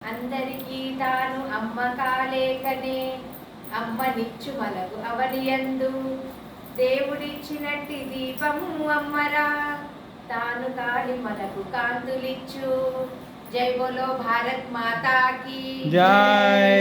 అందరికీ తాను అమ్మ కాలేకనే అమ్మనిచ్చు మనకు అవనియందు దేవుడిచ్చినట్టి దీపము అమ్మరా తాను కాలి మనకు కాంతులిచ్చు. జై బోలో భారత్ మాతాకి జై.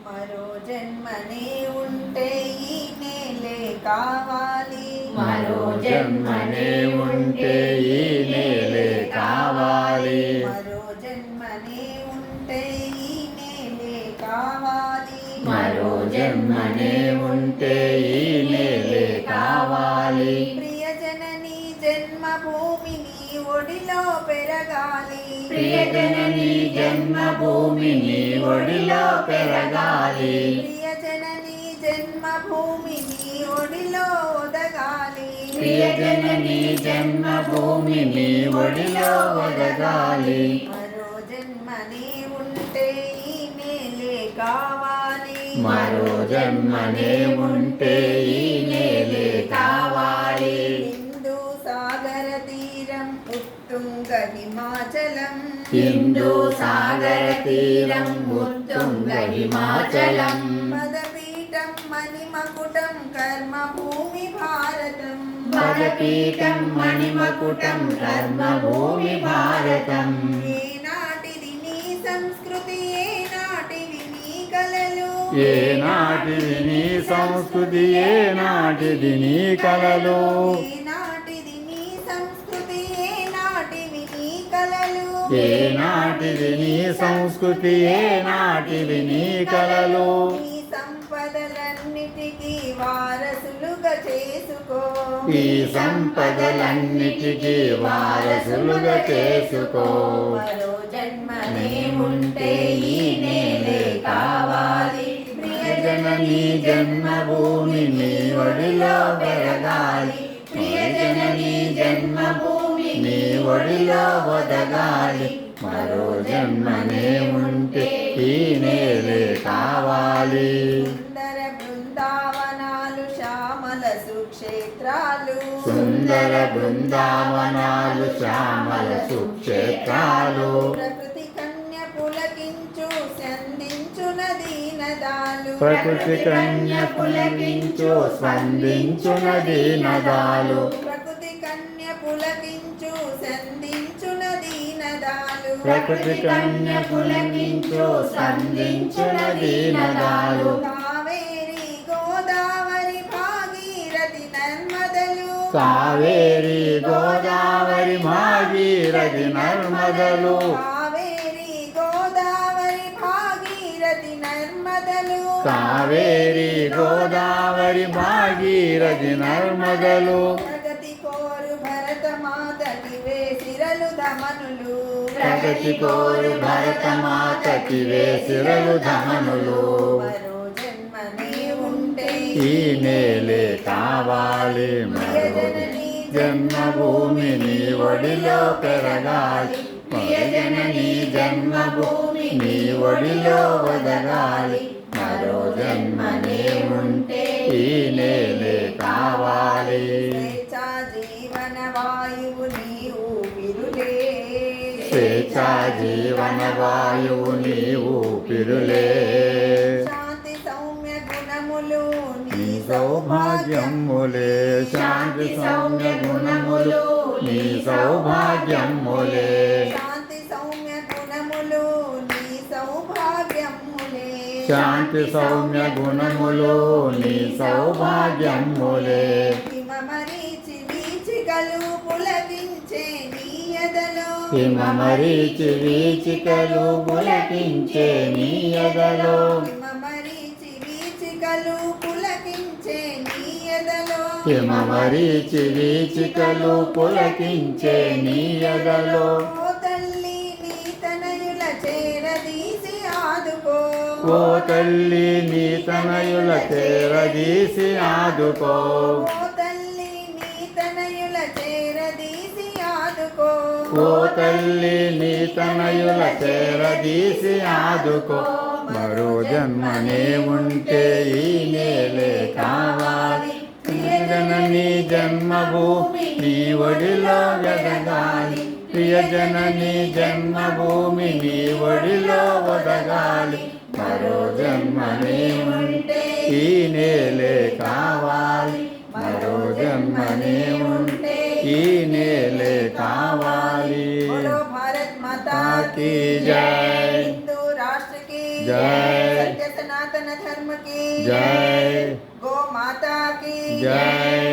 మరో జన్మనే ఉంటే ఈ నేలే కావాలి, మరో జన్మనే ఉంటే ఈ నేలే కావాలి, మరో జన్మనే ఉంటే ఈ నేలే కావాలి, మరో జన్మనే ఉంటే ఈ నేలే కావాలి. ప్రియజనని జన్మభూమిని ఒడిలో పెరగాలి, ప్రియజనని జన్మభూమిని ఒడిలో పెరగాలి, ప్రియజనని జన్మభూమిని ఒడిలో ఒదగాలి, ప్రియజనని జన్మభూమిని ఒడిలో ఒదగాలి. మరో జన్మనే ఉంటే ఈ నేలే కావాలి, మరో జన్మనే ఉంటే ఈ నేలే కావాలి. హిందూ సాగర తీరం ఉత్తుంగ హిమాచలం, హిందూ సాగర తీరం ఉత్తుంగ హిమాచలం, పదపీఠం మణిమకుటం కర్మభూమి భారతం, పదపీఠం మణిమకుటం కర్మభూమి భారతం. ఏనాటిది నీ సంస్కృతి ఏనాటివి నీ కలలు, ఏనాటిది నీ సంస్కృతి ఏనాటిది నీ కలలు, ఏనాటిది నీ సంస్కృతి ఏనాటివి నీ కలలు, ఏనాటిది నీ సంస్కృతి ఏనాటిది నీ కలలు. ఈ సంపదలన్నిటికీ వారసులుగా చేసుకో, ఈ సంపదలన్నిటికీ వారసులుగా చేసుకో. మరో జన్మనే ఉంటే ఈ నేలే కావాలి, ప్రియజనని జన్మభూమిని ఒడిలో పెరగాలి, ప్రియజనని జన్మభూమిని ఒడిలో ఒదగాలి. మరో జన్మనే ఉంటే ఈ నేలే కావాలి. సుందర బృందావనాలు శ్యామల సుక్షేత్రాలు, సుందర బృందావనాలు శ్యామల సుక్షేత్రాలు, ప్రకృతి కన్య పులకించు సంధించు నదీనదాలు, ప్రకృతి కన్య పులకించు స్పందించు నదీనదాలు, ప్రకృతి కన్య పులకించు సంధించు నదీనదాలు, ప్రకృతి కన్య పులకించు స్పందించు నదీనదాలు. కావేరి గోదావరి భాగీరథి నర్మదలు, కావేరి గోదావరి భాగీరథి నర్మదలు, కావేరి గోదావరి భాగీరథి నర్మదలు, కావేరి గోదావరి భాగీరథి నర్మదలు. ప్రగతి కోరు భరత మాతకి వేసిరలు ధమనులు, ప్రగతి కోరు భరత మాతకి వేసిరలు ధమనులు. మరో జన్మనే ఉంటే ఈ నేలే కావాలి, మరో జన్మభూమిని ఒడిలో పెరగాలి, ప్రియజనని జన్మభూమిని ఒడిలో ఒదగాలి. మరో జన్మనే ఉంటే ఈ నేలే కావాలి. స్వేచ్ఛా జీవన వాయువు నీ ఊపిరులే, స్వేచ్ఛా జీవన వాయువు నీ ఊపిరులే, శాంతి సౌమ్య గుణములు నీ సౌభాగ్యములే, శాంతి సౌమ్య గుణములు నీ సౌభాగ్యములే, శాంతి సౌమ్య గుణములు నీ సౌభాగ్యములే, శాంతి సౌమ్య గుణములు నీ సౌభాగ్యములే. హిమమరీచి వీచికలు పులకించే నీ ఎదలో, హిమమరీచి వీచికలు పులకించే నీ ఎదలో, హిమమరీచి వీచికలు పులకించే నీ ఎదలో, హిమమరీచి వీచికలు పులకించే నీ ఎదలో. ఓ తల్లి నీ తనయుల చేరదీసి ఆదుకో, ఓ తల్లి నీ తనయుల చేరదీసి ఆదుకో, ఓ తల్లి నీ తనయుల చేరదీసి ఆదుకో, ఓ తల్లి నీ తనయుల చేరదీసి ఆదుకో. మరో జన్మనే ఉంటే ఈ నేలే కావాలి, ప్రియజనని జన్మభూమి నీ ఒడిలో ఎదగాలి, ప్రియజనని జన్మభూమి నీ ఒడిలో వదగాలి మరో జన్మనే ఉంటే ఈ నేలే కావాలి మరో జన్మనే ఉంటే ఈ నేలే కావాలి बोलो भारत माता की जय। हिंदू राष्ट्र की जय। सत्य सनातन धर्म की जय। गो माता की जय।